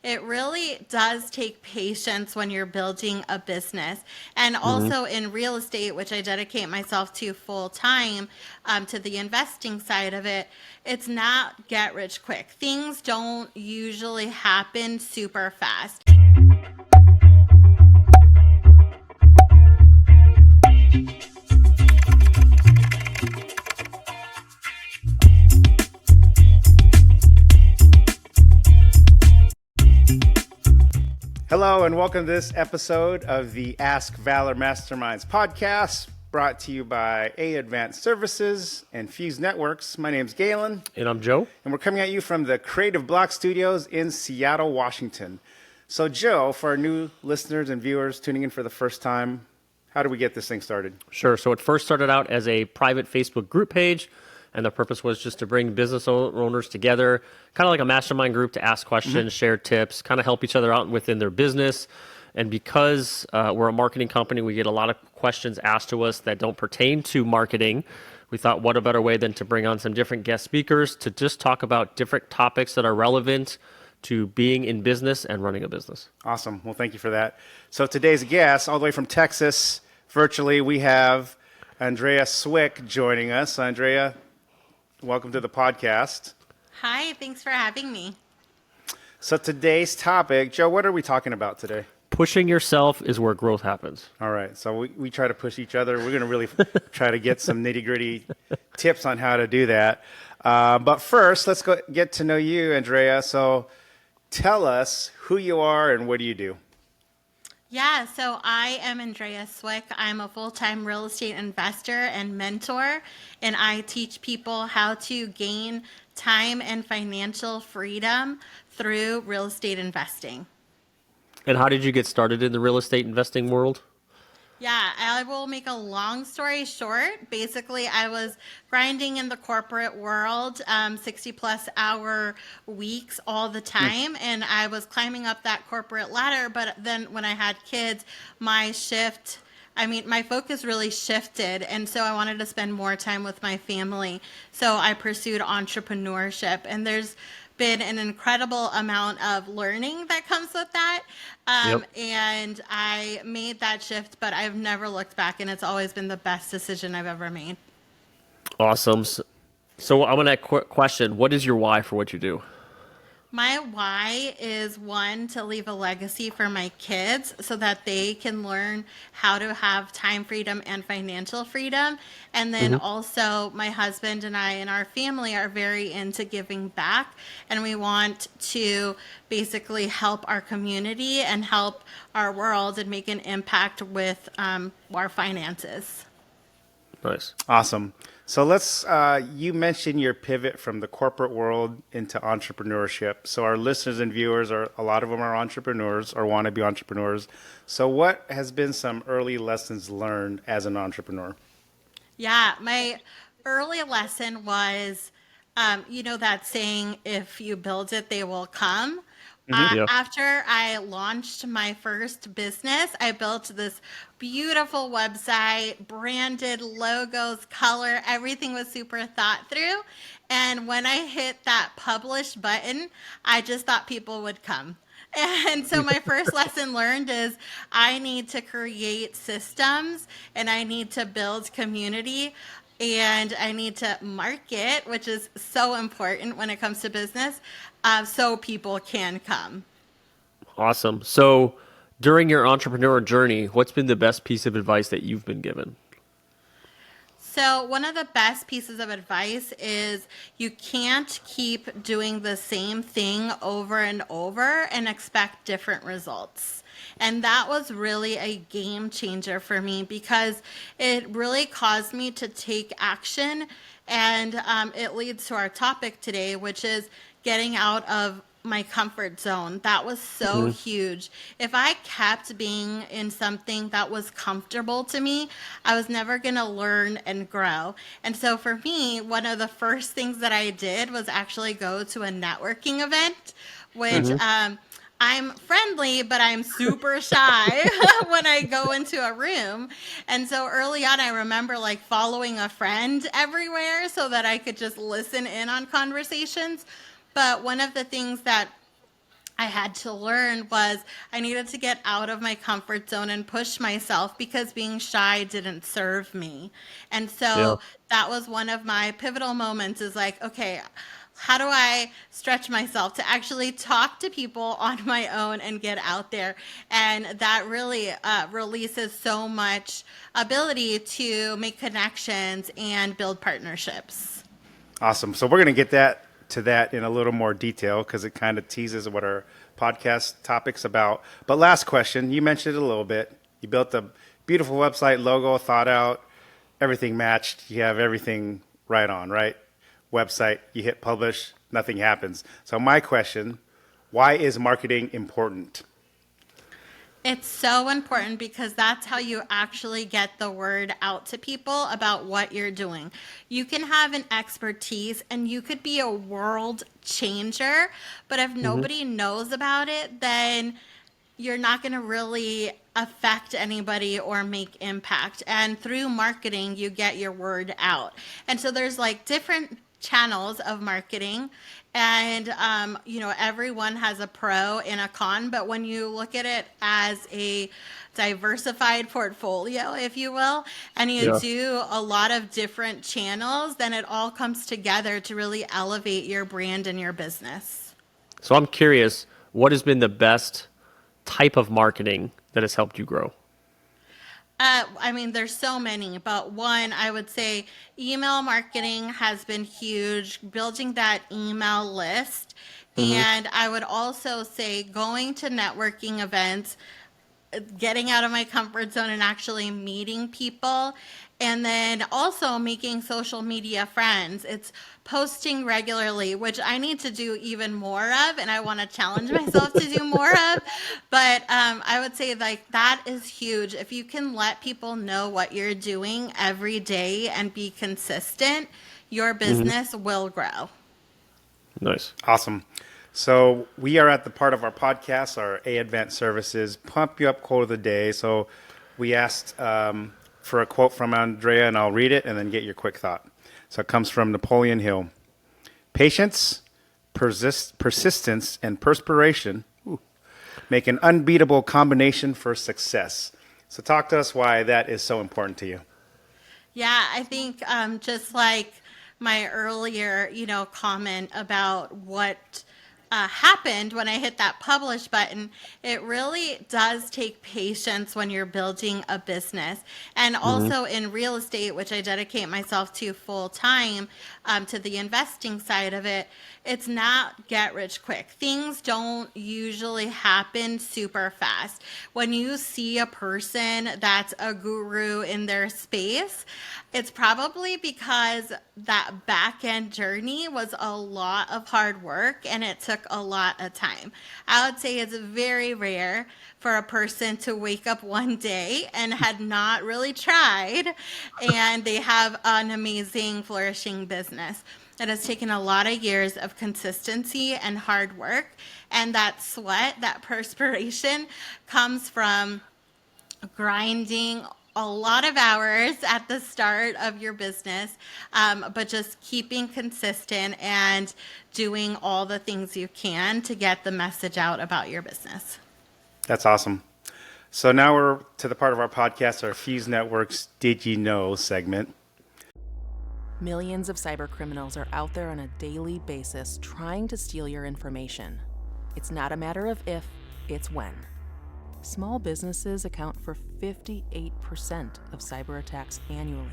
It really does take patience when you're building a business. And Hmm. also in real estate, which I dedicate myself to full time, to the investing side of it, it's not get rich quick. Things don't usually happen super fast. Hello, and welcome to this episode of the Ask Valor Masterminds podcast, brought to you by A Advanced Services and Fuse Networks. My name's Galen, And I'm Joe. and we're coming at you from the Creative Block Studios in Seattle, Washington. So, Joe, for our new listeners and viewers tuning in for the first time, how do we get this thing started? Sure. So it first started out as a private Facebook group page, and the purpose was just to bring business owners together, kind of like a mastermind group to ask questions, share tips, kind of help each other out within their business. And because we're a marketing company, we get a lot of questions asked to us that don't pertain to marketing. We thought, what a better way than to bring on some different guest speakers to just talk about different topics that are relevant to being in business and running a business. Awesome. Well, thank you for that. So, today's guest, all the way from Texas, virtually, we have Andrea Cwik joining us. Andrea, welcome to the podcast. Hi, thanks for having me. So today's topic, Joe, what are we talking about today? Pushing yourself is where growth happens. All right, so we try to push each other. We're going to really try to get some nitty gritty tips on how to do that. But first, let's go get to know you, Andrea. So tell us who you are and what do you do? Yeah, so I am Andrea Cwik. I'm a full time real estate investor and mentor, and I teach people how to gain time and financial freedom through real estate investing. And how did you get started in the real estate investing world? Yeah, I will make a long story short. Basically, I was grinding in the corporate world, 60 plus hour weeks all the time. And I was climbing up that corporate ladder. But then when I had kids, my shift, my focus really shifted. And so I wanted to spend more time with my family. So I pursued entrepreneurship. And there's been an incredible amount of learning that comes with that. Yep. And I made that shift, but I've never looked back, and it's always been the best decision I've ever made. Awesome. So I'm going to question, what is your why for what you do? My why is one, to leave a legacy for my kids so that they can learn how to have time freedom and financial freedom. And then Hmm. also, my husband and I and our family are very into giving back. And we want to basically help our community and help our world and make an impact with our finances. Nice. Awesome. So you mentioned your pivot from the corporate world into entrepreneurship. So our listeners and viewers a lot of them are entrepreneurs or want to be entrepreneurs. So what has been some early lessons learned as an entrepreneur? Yeah, my early lesson was, that saying, if you build it, they will come. Yeah. After I launched my first business, I built this beautiful website, branded logos, color, everything was super thought through. And when I hit that publish button, I just thought people would come. And so my first lesson learned is I need to create systems and I need to build community and I need to market, which is so important when it comes to business, so people can come. Awesome. So during your entrepreneur journey, what's been the best piece of advice that you've been given? So, one of the best pieces of advice is you can't keep doing the same thing over and over and expect different results. And that was really a game changer for me because it really caused me to take action. And it leads to our topic today, which is getting out of my comfort zone. That was so Hmm. huge. If I kept being in something that was comfortable to me, I was never going to learn and grow. And so for me, one of the first things that I did was actually go to a networking event, which Hmm. I'm friendly, but I'm super shy when I go into a room. And so early on, I remember like following a friend everywhere so that I could just listen in on conversations. But one of the things that I had to learn was I needed to get out of my comfort zone and push myself because being shy didn't serve me. And Yeah. so that was one of my pivotal moments is like, okay, how do I stretch myself to actually talk to people on my own and get out there? And that really releases so much ability to make connections and build partnerships. Awesome. So we're going to get that in a little more detail because it kind of teases what our podcast topic's about. But last question, you mentioned it a little bit. You built a beautiful website, logo, thought out, everything matched. You have everything right on, right? Website, you hit publish, nothing happens. So my question, why is marketing important? It's so important because that's how you actually get the word out to people about what you're doing. You can have an expertise and you could be a world changer, but if Hmm. nobody knows about it, then you're not going to really affect anybody or make impact. And through marketing, you get your word out. And so there's like different channels of marketing, and everyone has a pro and a con, but when you look at it as a diversified portfolio, if you will, and you Yeah. do a lot of different channels, then it all comes together to really elevate your brand and your business. So I'm curious, what has been the best type of marketing that has helped you grow? I mean, there's so many, but one, I would say email marketing has been huge, building that email list. Hmm. And I would also say going to networking events, getting out of my comfort zone and actually meeting people, and then also making social media friends. It's posting regularly, which I need to do even more of, and I want to challenge myself to do more of. But I would say like that is huge. If you can let people know what you're doing every day and be consistent, your Hmm. business will grow. Nice. Awesome. So we are at the part of our podcast, our A Advanced Services Pump You Up Quote of the Day. So we asked for a quote from Andrea, and I'll read it and then get your quick thought. So it comes from Napoleon Hill. Patience, persistence, and perspiration make an unbeatable combination for success. So talk to us why that is so important to you. Yeah, I think just like my earlier, comment about what happened when I hit that publish button, it really does take patience when you're building a business. And Hmm. also in real estate, which I dedicate myself to full time, to the investing side of it, it's not get rich quick. Things don't usually happen super fast. When you see a person that's a guru in their space, it's probably because that back end journey was a lot of hard work and it took a lot of time. I would say it's very rare for a person to wake up one day and had not really tried and they have an amazing, flourishing business. It has taken a lot of years of consistency and hard work. And that sweat, that perspiration comes from grinding a lot of hours at the start of your business, but just keeping consistent and doing all the things you can to get the message out about your business. That's awesome. So now we're to the part of our podcast, our Fuse Network's Did You Know segment. Millions of cybercriminals are out there on a daily basis trying to steal your information. It's not a matter of if, it's when. Small businesses account for 58% of cyber attacks annually.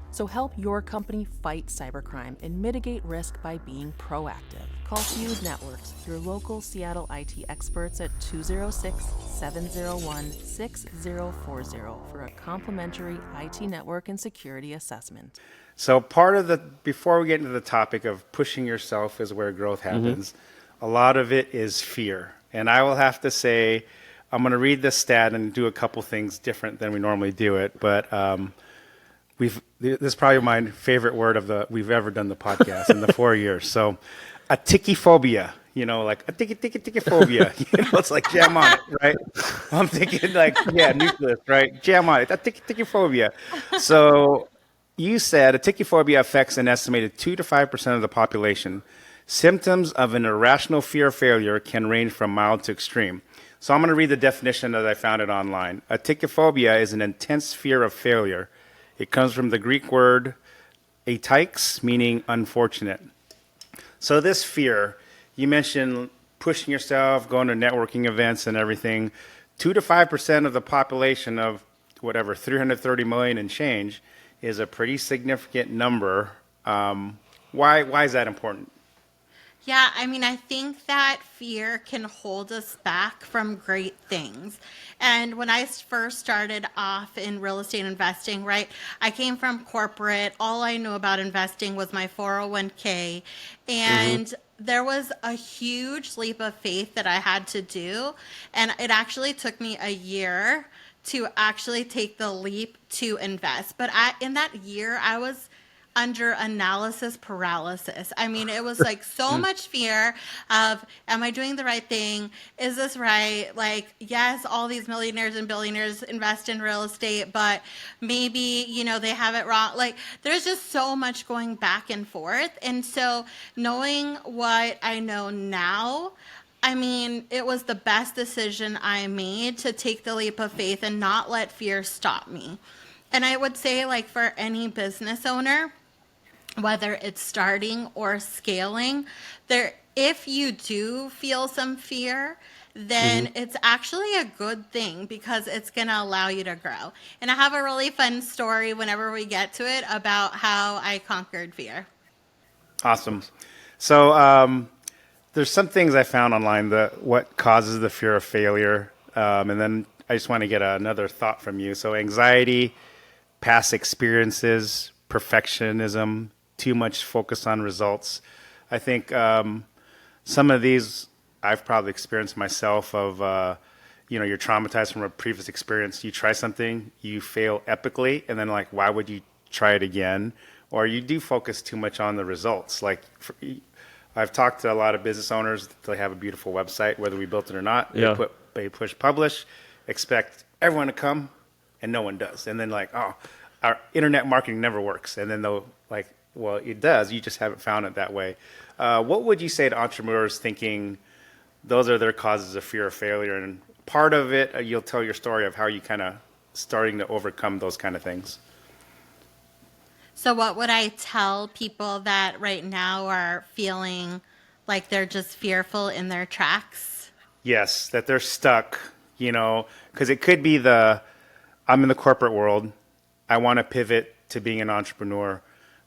So help your company fight cybercrime and mitigate risk by being proactive. Call Fuse Networks, your local Seattle IT experts at 206-701-6040 for a complimentary IT network and security assessment. So before we get into the topic of pushing yourself is where growth happens, a lot of it is fear. And I will have to say, I'm going to read this stat and do a couple things different than we normally do it. But this is probably my favorite word we've ever done the podcast in the 4 years. So a tickyphobia, like a tickyphobia, it's like jam on it, right? I'm thinking like, yeah, nucleus, right? Jam on it, a tickyphobia. So you said a tickyphobia affects an estimated 2 to 5% of the population. Symptoms of an irrational fear of failure can range from mild to extreme. So I'm going to read the definition as I found it online. Atychophobia is an intense fear of failure. It comes from the Greek word atykes, meaning unfortunate. So this fear, you mentioned pushing yourself, going to networking events and everything. 2 to 5% of the population of whatever 330 million and change is a pretty significant number. Why is that important? Yeah, I mean, I think that fear can hold us back from great things. And when I first started off in real estate investing, right, I came from corporate. All I knew about investing was my 401k. And there was a huge leap of faith that I had to do. And it actually took me a year to actually take the leap to invest. But in that year, I was under analysis paralysis. I mean, it was like so much fear of, am I doing the right thing? Is this right? Like, yes, all these millionaires and billionaires invest in real estate, but maybe, they have it wrong. Like, there's just so much going back and forth. And so knowing what I know now, I mean, it was the best decision I made to take the leap of faith and not let fear stop me. And I would say, like, for any business owner, whether it's starting or scaling, if you do feel some fear, then it's actually a good thing because it's going to allow you to grow. And I have a really fun story whenever we get to it about how I conquered fear. Awesome. So there's some things I found online that what causes the fear of failure, and then I just want to get another thought from you. So anxiety, past experiences, perfectionism, too much focus on results. I think some of these I've probably experienced myself of, you're traumatized from a previous experience. You try something, you fail epically, and then like, why would you try it again? Or you do focus too much on the results. Like I've talked to a lot of business owners. They have a beautiful website, whether we built it or not. Yeah. They push publish, expect everyone to come, and no one does. And then like, oh, our internet marketing never works. And then they'll like, well, it does. You just haven't found it that way. What would you say to entrepreneurs thinking those are their causes of fear of failure? And part of it, you'll tell your story of how you kind of starting to overcome those kind of things. So what would I tell people that right now are feeling like they're just fearful in their tracks? Yes, that they're stuck, because it could be I'm in the corporate world. I want to pivot to being an entrepreneur.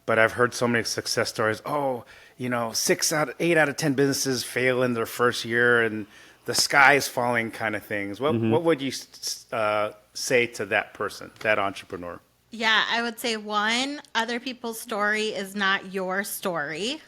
But I've heard so many success stories. Oh, 8 out of 10 businesses fail in their first year, and the sky is falling, kind of things. What would you say to that person, that entrepreneur? Yeah, I would say one, other people's story is not your story,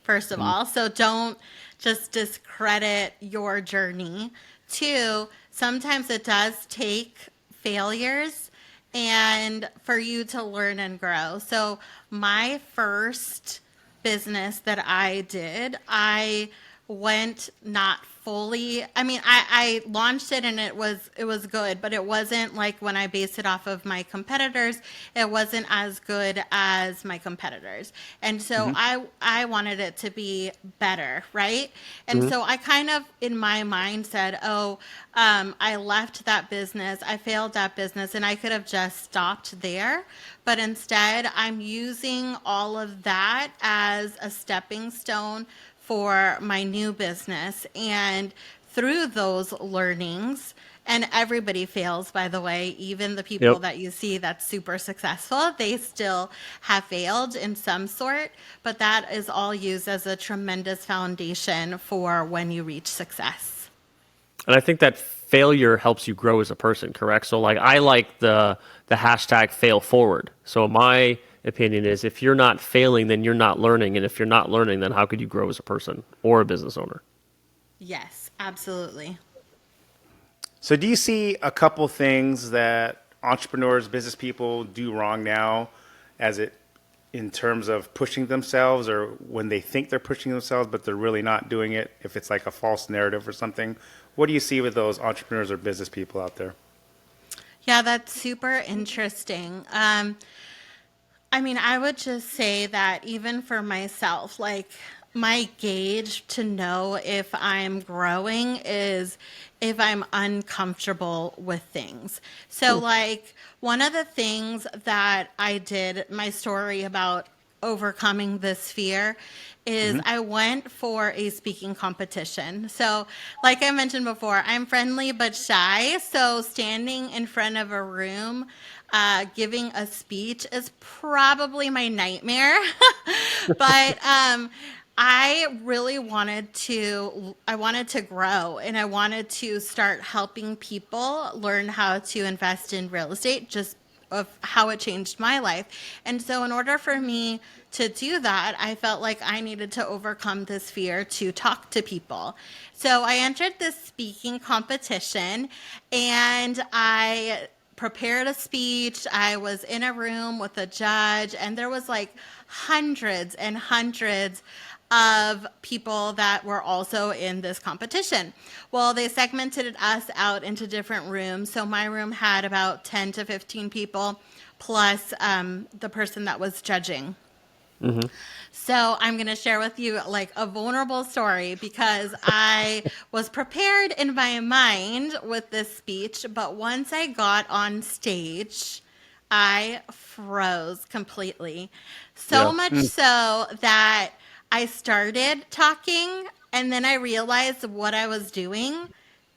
first of all. So don't just discredit your journey. Two, sometimes it does take failures and for you to learn and grow. So my first business that I did, I went not fully. I mean, I launched it and it was good, but it wasn't like when I based it off of my competitors, it wasn't as good as my competitors. And so I wanted it to be better, right? And so I kind of in my mind said, I left that business, I failed that business, and I could have just stopped there. But instead, I'm using all of that as a stepping stone for my new business. And through those learnings, and everybody fails, by the way, even the people that you see that's super successful, they still have failed in some sort, but that is all used as a tremendous foundation for when you reach success. And I think that failure helps you grow as a person, correct? So like I like the hashtag fail forward. So my opinion is if you're not failing, then you're not learning. And if you're not learning, then how could you grow as a person or a business owner? Yes, absolutely. So do you see a couple things that entrepreneurs, business people do wrong now in terms of pushing themselves, or when they think they're pushing themselves, but they're really not doing it, if it's like a false narrative or something? What do you see with those entrepreneurs or business people out there? Yeah, that's super interesting. I mean, I would just say that even for myself, like my gauge to know if I'm growing is if I'm uncomfortable with things. So, like, one of the things that I did, my story about overcoming this fear, is Hmm. I went for a speaking competition. So, like I mentioned before, I'm friendly but shy. So, standing in front of a room, giving a speech is probably my nightmare. But I wanted to grow and I wanted to start helping people learn how to invest in real estate, just of how it changed my life. And so in order for me to do that, I felt like I needed to overcome this fear to talk to people. So I entered this speaking competition and I prepared a speech. I was in a room with a judge, and there was like hundreds and hundreds of people that were also in this competition. Well, they segmented us out into different rooms. So my room had about 10 to 15 people, plus the person that was judging. So I'm going to share with you like a vulnerable story because I was prepared in my mind with this speech, but once I got on stage, I froze completely. So Yeah. much so that I started talking and then I realized what I was doing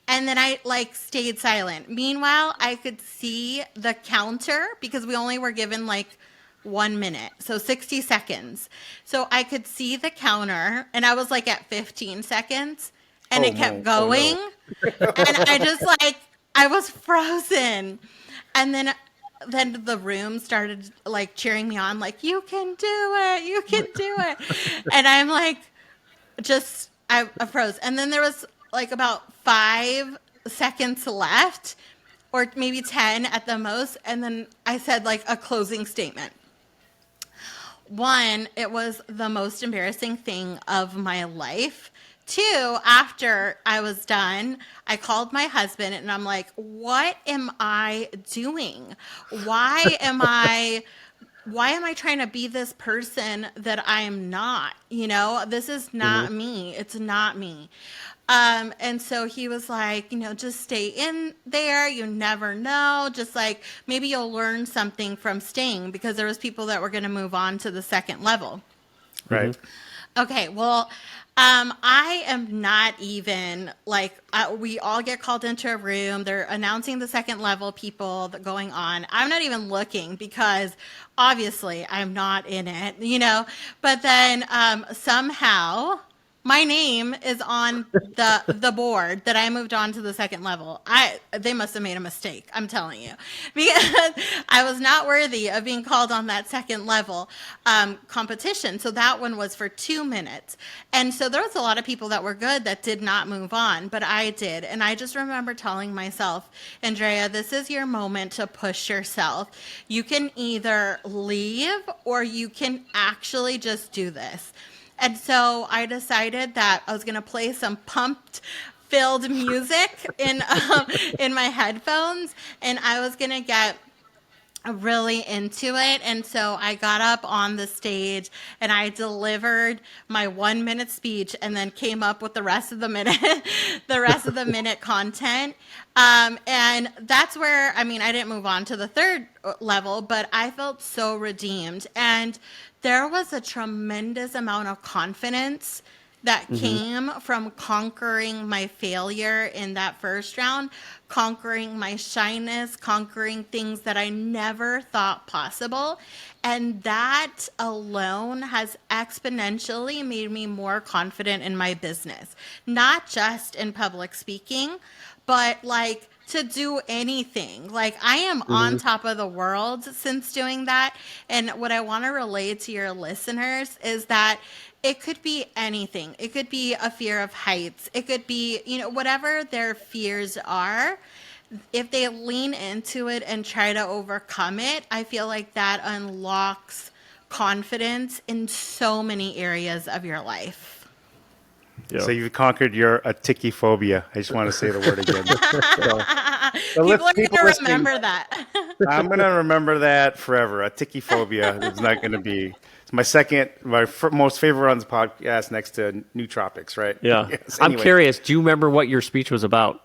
and then I like stayed silent. Meanwhile, I could see the counter because we only were given like 1 minute, so 60 seconds. So I could see the counter and I was like at 15 seconds and Oh it kept no! Oh going. no! And I just like, I was frozen. And then the room started like cheering me on, like, you can do it, you can do it. And I'm like, I froze. And then there was like about 5 seconds left, or maybe 10 at the most. And then I said like a closing statement. One, it was the most embarrassing thing of my life. Two, after I was done, I called my husband and I'm like, what am I doing? Why am I why am I trying to be this person that I am not? You know, this is Hmm. not me. It's not me. And so he was like, just stay in there. You never know. Just like maybe you'll learn something from staying because there was people that were going to move on to the second level. Right. Okay, well, I am not even like we all get called into a room. They're announcing the second level people that going on. I'm not even looking because obviously I'm not in it. But then somehow my name is on the board that I moved on to the second level. They must have made a mistake. I'm telling you, because I was not worthy of being called on that second level competition. So that one was for 2 minutes, and so there was a lot of people that were good that did not move on, but I did, and I just remember telling myself, Andrea, this is your moment to push yourself. You can either leave or you can actually just do this. And so I decided that I was going to play some pumped filled music in my headphones and I was going to get really into it. And so I got up on the stage and I delivered my 1 minute speech and then came up with the rest of the minute, the rest of the minute content. And that's where, I mean, I didn't move on to the third level, but I felt so redeemed. And there was a tremendous amount of confidence that came from conquering my failure in that first round, conquering my shyness, conquering things that I never thought possible. And that alone has exponentially made me more confident in my business, not just in public speaking, but like to do anything. Like I am on Hmm. top of the world since doing that. And what I want to relate to your listeners is that it could be anything. It could be a fear of heights. It could be, whatever their fears are. If they lean into it and try to overcome it, I feel like that unlocks confidence in so many areas of your life. Yeah. So you've conquered your atikiphobia. I just want to say the word again. So, People are people going to listening, remember that. I'm going to remember that forever. Atikiphobia is not going to be. my most favorite on the podcast next to nootropics, right? Yeah. Yes, I'm anyway. curious, do you remember what your speech was about?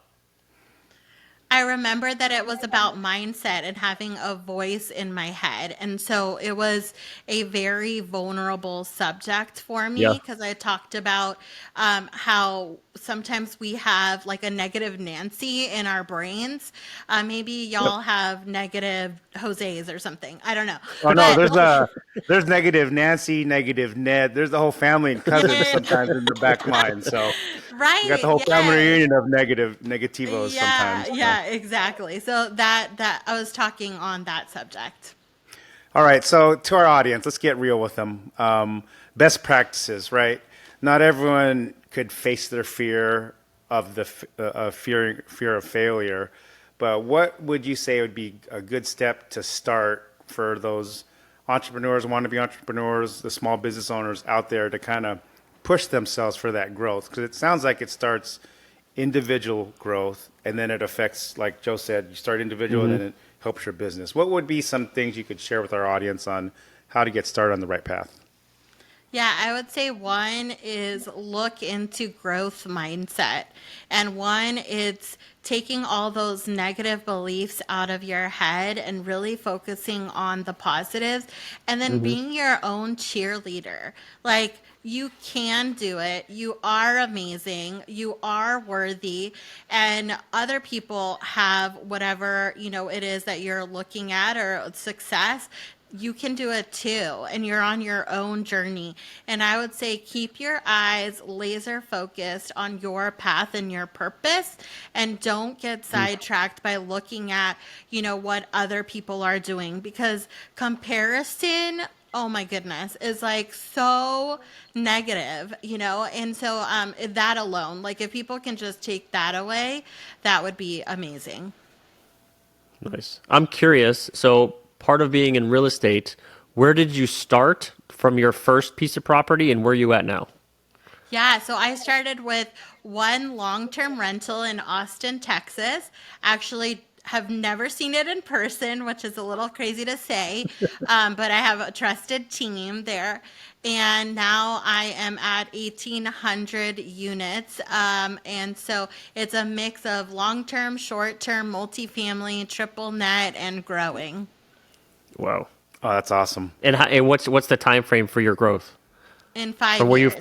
I remember that it was about mindset and having a voice in my head. And so it was a very vulnerable subject for Yeah. me because I talked about how sometimes we have like a negative Nancy in our brains. Maybe Yep. y'all have negative Jose's or something. I don't know. Oh no, But there's negative Nancy, negative Ned. There's the whole family and yeah, cousins yeah, sometimes in the back mind. So we got right. the whole family Yes. reunion of negativos Yeah, sometimes. So. yeah, exactly. So that I was talking on that subject. All right, so to our audience, let's get real with them. Best practices, right? Not everyone could face their fear of fear of failure, but what would you say would be a good step to start for those entrepreneurs, want-to-be entrepreneurs, the small business owners out there to kind of push themselves for that growth? Because it sounds like it starts individual growth, and then it affects, like Joe said, you start individual, and then it helps your business. What would be some things you could share with our audience on how to get started on the right path? Yeah, I would say one is look into growth mindset. And one, it's taking all those negative beliefs out of your head and really focusing on the positives and then being your own cheerleader. Like, you can do it. You are amazing. You are worthy. And other people have whatever, it is that you're looking at or success. You can do it too, and you're on your own journey. And I would say keep your eyes laser focused on your path and your purpose, and don't get sidetracked by looking at, what other people are doing, because comparison, oh my goodness, is like so negative, and so that alone, like if people can just take that away, that would be amazing. Nice. I'm curious. So, part of being in real estate, where did you start from your first piece of property and where are you at now? Yeah, so I started with one long-term rental in Austin, Texas. Actually, have never seen it in person, which is a little crazy to say, but I have a trusted team there. And now I am at 1,800 units. And so it's a mix of long-term, short-term, multifamily, triple net, and growing Wow. Oh, that's awesome. And what's the time frame for your growth in from 5 where you years.